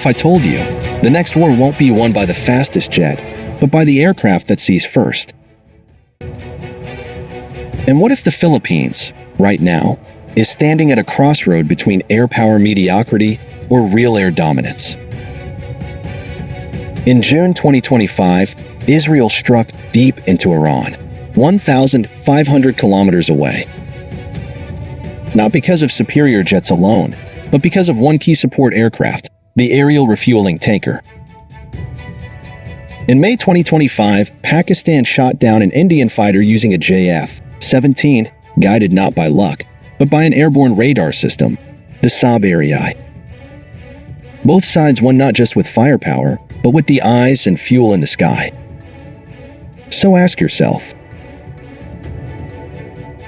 I told you, the next war won't be won by the fastest jet, but by the aircraft that sees first? And what if the Philippines, right now, is standing at a crossroad between air power mediocrity or real air dominance? In June 2025, Israel struck deep into Iran, 1,500 kilometers away. Not because of superior jets alone, but because of one key support aircraft, the aerial refueling tanker. In May 2025, Pakistan shot down an Indian fighter using a JF-17, guided not by luck, but by an airborne radar system, the Saab Eye. Both sides won not just with firepower, but with the eyes and fuel in the sky. So ask yourself,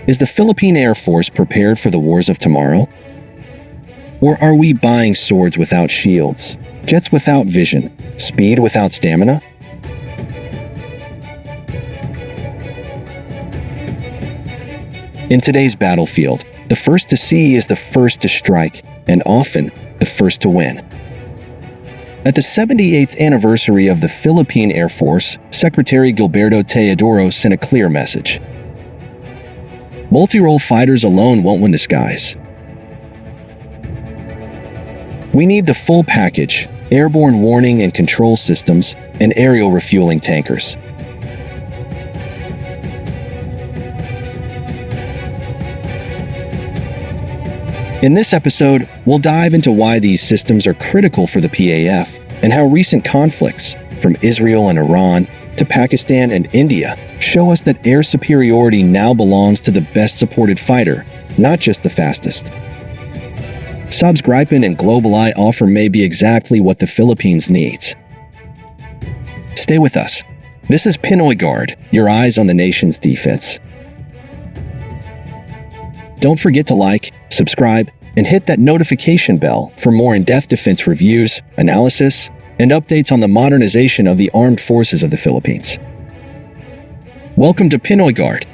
is the Philippine Air Force prepared for the wars of tomorrow? Or are we buying swords without shields, jets without vision, speed without stamina? In today's battlefield, the first to see is the first to strike, and often the first to win. At the 78th anniversary of the Philippine Air Force, Secretary Gilberto Teodoro sent a clear message. Multirole fighters alone won't win the skies. We need the full package: airborne warning and control systems and aerial refueling tankers. In this episode, we'll dive into why these systems are critical for the PAF and how recent conflicts, from Israel and Iran to Pakistan and India, show us that air superiority now belongs to the best supported fighter, not just the fastest. Saab's Gripen and GlobalEye offer may be exactly what the Philippines needs. Stay with us. This is Pinoy Guard, your eyes on the nation's defense. Don't forget to like, subscribe, and hit that notification bell for more in-depth defense reviews, analysis, and updates on the modernization of the armed forces of the Philippines. Welcome to Pinoy Guard.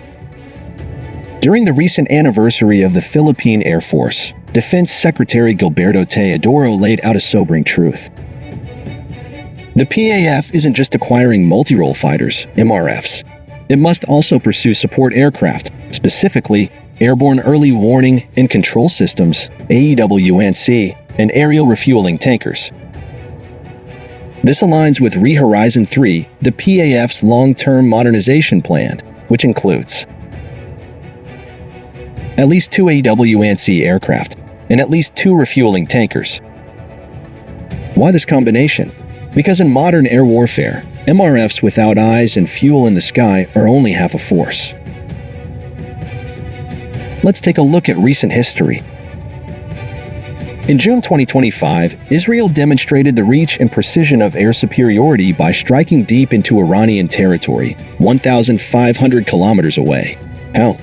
During the recent anniversary of the Philippine Air Force, Defense Secretary Gilberto Teodoro laid out a sobering truth. The PAF isn't just acquiring multirole fighters, MRFs. It must also pursue support aircraft, specifically Airborne Early Warning and Control Systems, AEW&C, and aerial refueling tankers. This aligns with Horizon 3, the PAF's long-term modernization plan, which includes at least 2 AEW&C aircraft and at least 2 refueling tankers. Why this combination? Because in modern air warfare, MRFs without eyes and fuel in the sky are only half a force. Let's take a look at recent history. In June 2025, Israel demonstrated the reach and precision of air superiority by striking deep into Iranian territory, 1,500 kilometers away. How?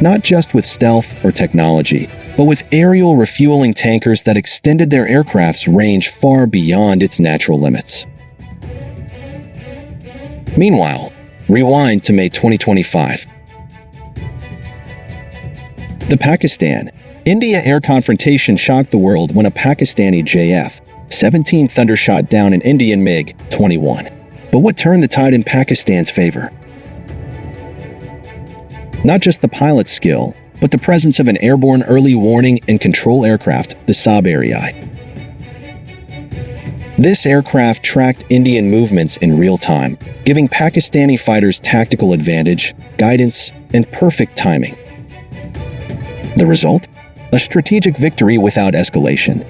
Not just with stealth or technology, but with aerial refueling tankers that extended their aircraft's range far beyond its natural limits. Meanwhile, rewind to May 2025. The Pakistan-India air confrontation shocked the world when a Pakistani JF-17 Thunder shot down an Indian MiG-21. But what turned the tide in Pakistan's favor? Not just the pilot's skill, but the presence of an airborne early warning and control aircraft, the Saab Eye. This aircraft tracked Indian movements in real time, giving Pakistani fighters tactical advantage, guidance, and perfect timing. The result? A strategic victory without escalation.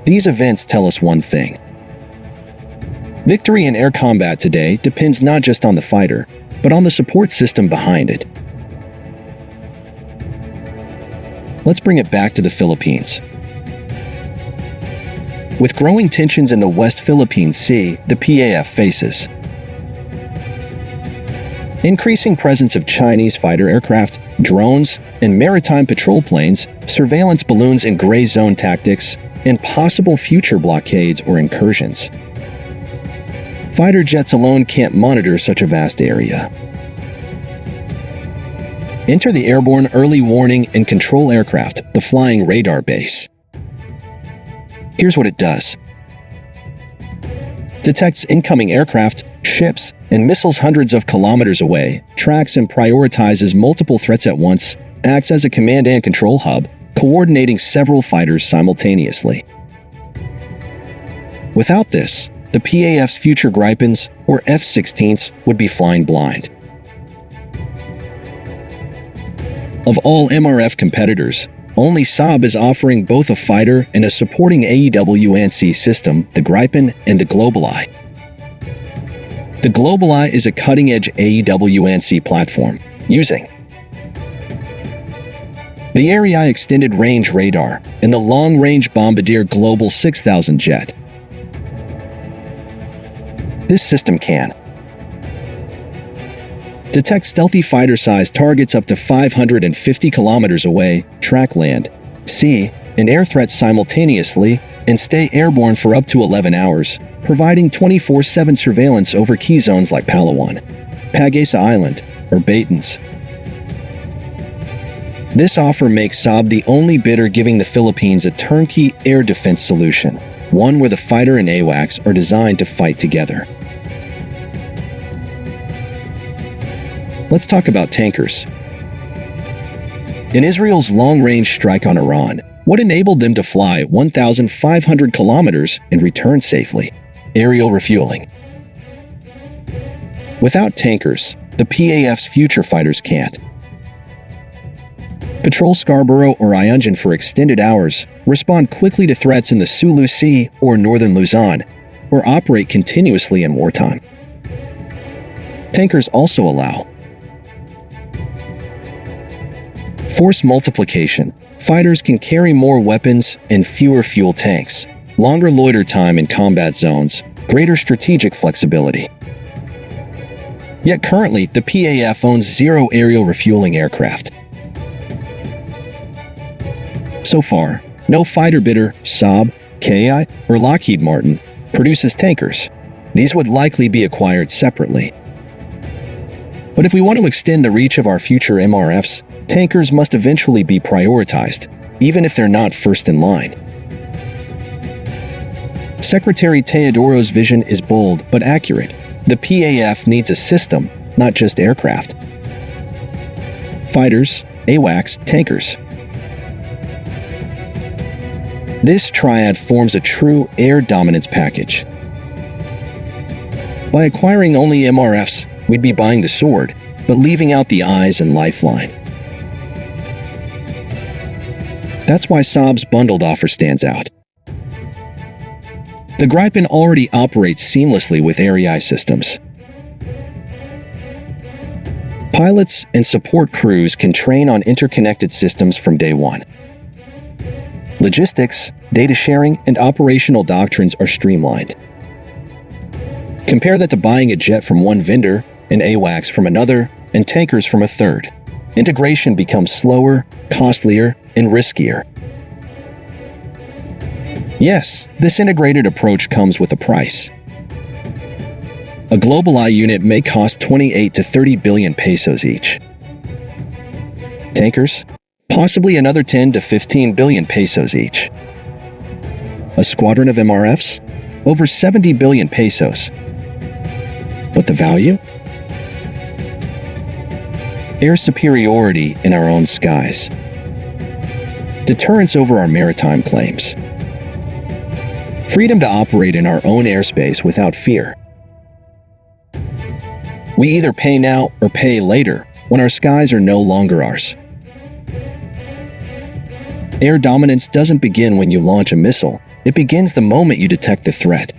These events tell us one thing. Victory in air combat today depends not just on the fighter, but on the support system behind it. Let's bring it back to the Philippines. With growing tensions in the West Philippine Sea, the PAF faces increasing presence of Chinese fighter aircraft, drones, and maritime patrol planes, surveillance balloons and gray zone tactics, and possible future blockades or incursions. Fighter jets alone can't monitor such a vast area. Enter the Airborne Early Warning and Control aircraft, the Flying Radar Base. Here's what it does. Detects incoming aircraft, ships, and missiles hundreds of kilometers away, tracks and prioritizes multiple threats at once, acts as a command and control hub, coordinating several fighters simultaneously. Without this, the PAF's future Gripens, or F-16s, would be flying blind. Of all MRF competitors, only Saab is offering both a fighter and a supporting AEW&C system, the Gripen and the GlobalEye. The GlobalEye is a cutting-edge AEW&C platform, using the AREI Extended Range Radar and the Long-Range Bombardier Global 6000 jet. This system can detect stealthy fighter-sized targets up to 550 kilometers away, track land, sea, and air threats simultaneously, and stay airborne for up to 11 hours, providing 24/7 surveillance over key zones like Palawan, Pag-asa Island, or Baitens. This offer makes Saab the only bidder giving the Philippines a turnkey air defense solution, one where the fighter and AWACS are designed to fight together. Let's talk about tankers. In Israel's long-range strike on Iran, what enabled them to fly 1,500 kilometers and return safely? Aerial refueling. Without tankers, the PAF's future fighters can't patrol Scarborough or Ionjin for extended hours, respond quickly to threats in the Sulu Sea or northern Luzon, or operate continuously in wartime. Tankers also allow force multiplication. Fighters can carry more weapons and fewer fuel tanks, longer loiter time in combat zones, greater strategic flexibility. Yet currently, the PAF owns 0 aerial refueling aircraft. So far, no fighter bidder, Saab, KI, or Lockheed Martin, produces tankers. These would likely be acquired separately. But if we want to extend the reach of our future MRFs, tankers must eventually be prioritized, even if they're not first in line. Secretary Teodoro's vision is bold but accurate. The PAF needs a system, not just aircraft. Fighters, AWACS, tankers. This triad forms a true air dominance package. By acquiring only MRFs, we'd be buying the sword, but leaving out the eyes and lifeline. That's why Saab's bundled offer stands out. The Gripen already operates seamlessly with AREI systems. Pilots and support crews can train on interconnected systems from day one. Logistics, data sharing, and operational doctrines are streamlined. Compare that to buying a jet from one vendor, and AWACS from another, and tankers from a third. Integration becomes slower, costlier, and riskier. Yes, this integrated approach comes with a price. A GlobalEye unit may cost 28 to 30 billion pesos each. Tankers? Possibly another 10 to 15 billion pesos each. A squadron of MRFs? Over 70 billion pesos. But the value? Air superiority in our own skies. Deterrence over our maritime claims. Freedom to operate in our own airspace without fear. We either pay now or pay later when our skies are no longer ours. Air dominance doesn't begin when you launch a missile. It begins the moment you detect the threat.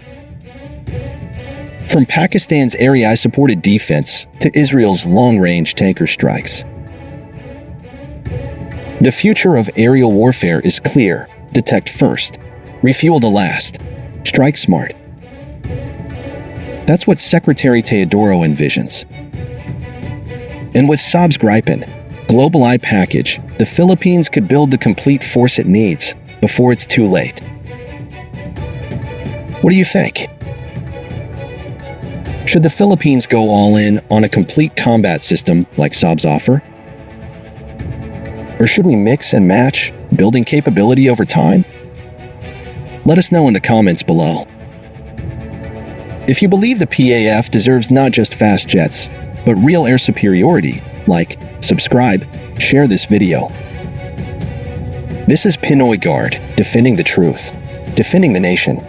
From Pakistan's AREI-supported defense to Israel's long-range tanker strikes. The future of aerial warfare is clear. Detect first. Refuel the last. Strike smart. That's what Secretary Teodoro envisions. And with Saab's Gripen, GlobalEye package, the Philippines could build the complete force it needs before it's too late. What do you think? Should the Philippines go all in on a complete combat system like Saab's offer? Or should we mix and match, building capability over time? Let us know in the comments below. If you believe the PAF deserves not just fast jets, but real air superiority, like, subscribe, share this video. This is Pinoy Guard, defending the truth, defending the nation.